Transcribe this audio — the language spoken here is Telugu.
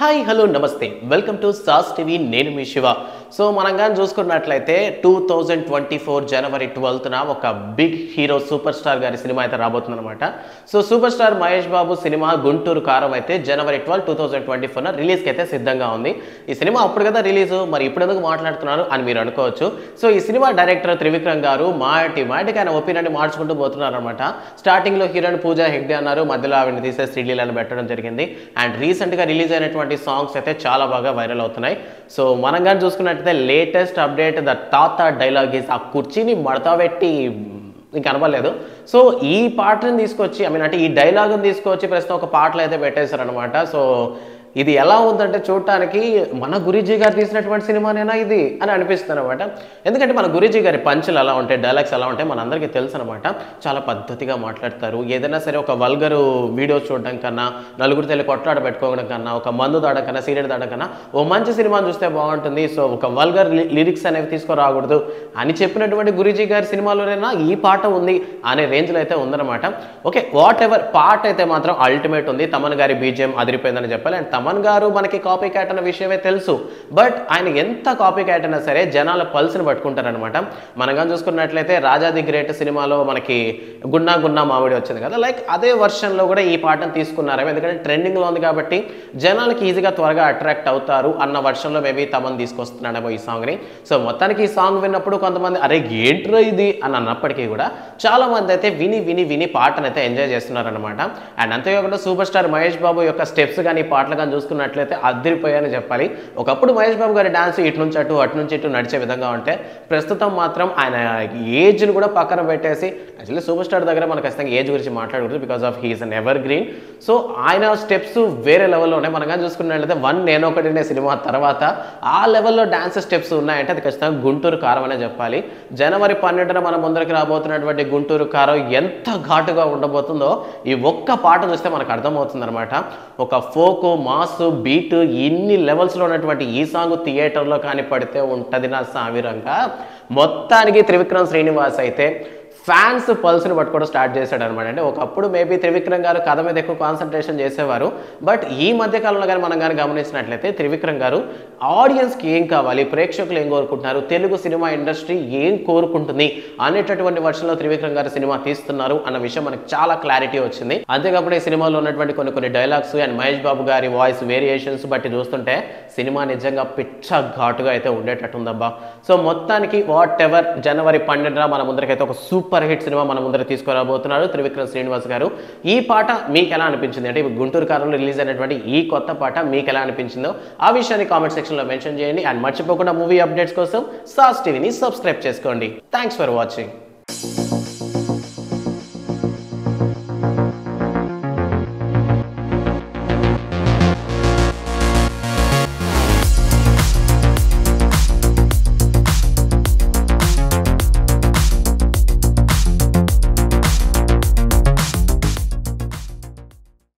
హాయ్ హలో నమస్తే వెల్కమ్ టు సాస్ టీవీ నేను మీ శివ. సో మనం కానీ చూసుకున్నట్లయితే 2024 జనవరి 12న ఒక బిగ్ హీరో సూపర్ స్టార్ గారి సినిమా అయితే రాబోతుందన్నమాట. So super star Mahesh Babu cinema Guntur కారం అయితే జనవరి 12, 2024న రిలీజ్కి అయితే సిద్ధంగా ఉంది. ఈ సినిమా అప్పుడు కదా రిలీజు, మరి ఇప్పుడు ఎందుకు మాట్లాడుతున్నారు అని మీరు అనుకోవచ్చు. సో ఈ సినిమా డైరెక్టర్ త్రివిక్రమ్ గారు మాటికి ఆయన ఒపీనియన్ మార్చుకుంటూ పోతున్నారు అనమాట. స్టార్టింగ్లో హీరోయిన్ పూజా హెగ్డే అన్నారు, మధ్యలో ఆవిడని తీసేసి సిడీలను పెట్టడం జరిగింది. అండ్ రీసెంట్గా రిలీజ్ అయినటువంటి సాంగ్స్ అయితే చాలా బాగా వైరల్ అవుతున్నాయి. సో మనం కానీ చూసుకున్నట్టయితే లేటెస్ట్ అప్డేట్ ద తాత డైలాగ్ ఈస్, ఆ కుర్చీని మడతబెట్టి ఇంక అనబడలేదు. సో ఈ పాటను తీసుకొచ్చి అంటే ఈ డైలాగ్ని తీసుకొచ్చి ప్రస్తుతం ఒక పాటలు అయితే పెట్టేశారనమాట. సో ఇది ఎలా ఉందంటే చూడటానికి మన గురూజీ గారు తీసినటువంటి సినిమానేనా ఇది అని అనిపిస్తుంది అనమాట. ఎందుకంటే మన గురూజీ గారి పంచులు ఎలా ఉంటాయి, డైలాగ్స్ ఎలా ఉంటాయి మనందరికీ తెలుసు అనమాట. చాలా పద్ధతిగా మాట్లాడతారు. ఏదైనా సరే ఒక వల్గరు వీడియోస్ చూడడం కన్నా, నలుగురు తెలి కొట్లాడ పెట్టుకోవడం కన్నా, ఒక మందు దాడడం కన్నా, సీరియడ్ దాడడం కన్నా ఓ మంచి సినిమాని చూస్తే బాగుంటుంది. సో ఒక వల్గర్ లిరిక్స్ అనేవి తీసుకురాకూడదు అని చెప్పినటువంటి గురూజీ గారి సినిమాలోనైనా ఈ పాట ఉంది అనే రేంజ్లో అయితే ఉందన్నమాట. ఓకే, వాట్ ఎవర్, పాట అయితే మాత్రం అల్టిమేట్ ఉంది. తమన్ గారి బీజిఎం అదిరిపోయిందని చెప్పాలి. అండ్ తమన్ గారు మనకి కాపీ క్యాట్ అన్న విషయమే తెలుసు. బట్ ఆయన ఎంత కాపీ క్యాట్ అయినా సరే జనాల పల్స్ని పట్టుకుంటారనమాట. మనం కానీ చూసుకున్నట్లయితే రాజా ది గ్రేట్ సినిమాలో మనకి గున్నా గున్నా మామిడి వచ్చింది కదా, లైక్ అదే వర్షన్లో కూడా ఈ పాటను తీసుకున్నారు. ఎందుకంటే ట్రెండింగ్లో ఉంది కాబట్టి జనాలకి ఈజీగా త్వరగా అట్రాక్ట్ అవుతారు అన్న వర్షన్లో మేబీ తమన్ తీసుకొస్తున్నాడేమో ఈ సాంగ్ని. సో మొత్తానికి ఈ సాంగ్ విన్నప్పుడు కొంతమంది అరే ఏంట్రో ఇది అని అన్నప్పటికీ కూడా చాలా మంది అయితే విని విని విని పాటను అయితే ఎంజాయ్ చేస్తున్నారనమాట. అండ్ అంతేకాకుండా సూపర్ స్టార్ మహేష్ బాబు యొక్క స్టెప్స్ కానీ పాటలు కానీ చూసుకున్నట్లయితే అదిరిపోయాయని చెప్పాలి. ఒకప్పుడు మహేష్ బాబు గారి డాన్స్ ఇటు నుంచి ఇటు నడిచే విధంగా ఉంటే ప్రస్తుతం మాత్రం ఆయన ఏజ్ని కూడా పక్కన పెట్టేసి, యాక్చువల్లీ సూపర్ స్టార్ దగ్గర మనకు ఖచ్చితంగా ఏజ్ గురించి మాట్లాడకూడదు because of he's an evergreen. So ఆయన స్టెప్స్ వేరే లెవెల్లో ఉన్నాయి. మనం కానీ చూసుకున్నట్లయితే నేను ఒకటినే సినిమా తర్వాత ఆ లెవెల్లో డాన్స్ స్టెప్స్ ఉన్నాయంటే అది ఖచ్చితంగా గుంటూరు కారం అనే చెప్పాలి. జనవరి 12న మన ముందరికి రాబోతున్నటువంటి గుంటూరు కారం ఎంత ఘాటుగా ఉండబోతుందో ఈ ఒక్క పాట చూస్తే మనకు అర్థమవుతుంది అనమాట. ఒక ఫోక్, మాస్, బీట్ ఇన్ని లెవెల్స్లో ఉన్నటువంటి ఈ సాంగ్ థియేటర్లో కానీ పడితే ఉంటుంది నా సామిరంగా. మొత్తానికి త్రివిక్రమ్ శ్రీనివాస్ అయితే ఫ్యాన్స్ పల్స్ని పట్టుకోవడం స్టార్ట్ చేశాడు అనమాట. అంటే ఒకప్పుడు మేబీ త్రివిక్రమ్ గారు కథ మీద ఎక్కువ కాన్సన్ట్రేషన్ చేసేవారు. బట్ ఈ మధ్యకాలంలో కానీ మనం కానీ గమనించినట్లయితే త్రివిక్రమ్ గారు ఆడియన్స్కి ఏం కావాలి, ప్రేక్షకులు ఏం కోరుకుంటున్నారు, తెలుగు సినిమా ఇండస్ట్రీ ఏం కోరుకుంటుంది అనేటటువంటి వర్షన్లో త్రివిక్రమ్ గారు సినిమా తీస్తున్నారు అన్న విషయం మనకు చాలా క్లారిటీ వచ్చింది. అంతేకాకుండా ఈ సినిమాలో ఉన్నటువంటి కొన్ని డైలాగ్స్ అండ్ మహేష్ బాబు గారి వాయిస్ వేరియేషన్స్ బట్టి చూస్తుంటే సినిమా నిజంగా పిచ్చ ఘాటుగా అయితే ఉండేటట్టుందబ్బా. సో మొత్తానికి వాట్ ఎవర్, జనవరి 12న మన ముందరికైతే ఒక సూపర్ హిట్ సినిమా మన ముందర తీసుకురాబోతున్నారు త్రివిక్రమ్ శ్రీనివాస్ గారు. ఈ పాట మీకు ఎలా అనిపించింది, అంటే గుంటూరు కారంలో రిలీజ్ అయినటువంటి ఈ కొత్త పాట మీకు ఎలా అనిపించిందో ఆ విషయాన్ని కామెంట్ సెక్షన్లో మెన్షన్ చేయండి. అండ్ మర్చిపోకుండా మూవీ అప్డేట్స్ కోసం సాస్ టీవీని సబ్స్క్రైబ్ చేసుకోండి. Thanks for watching.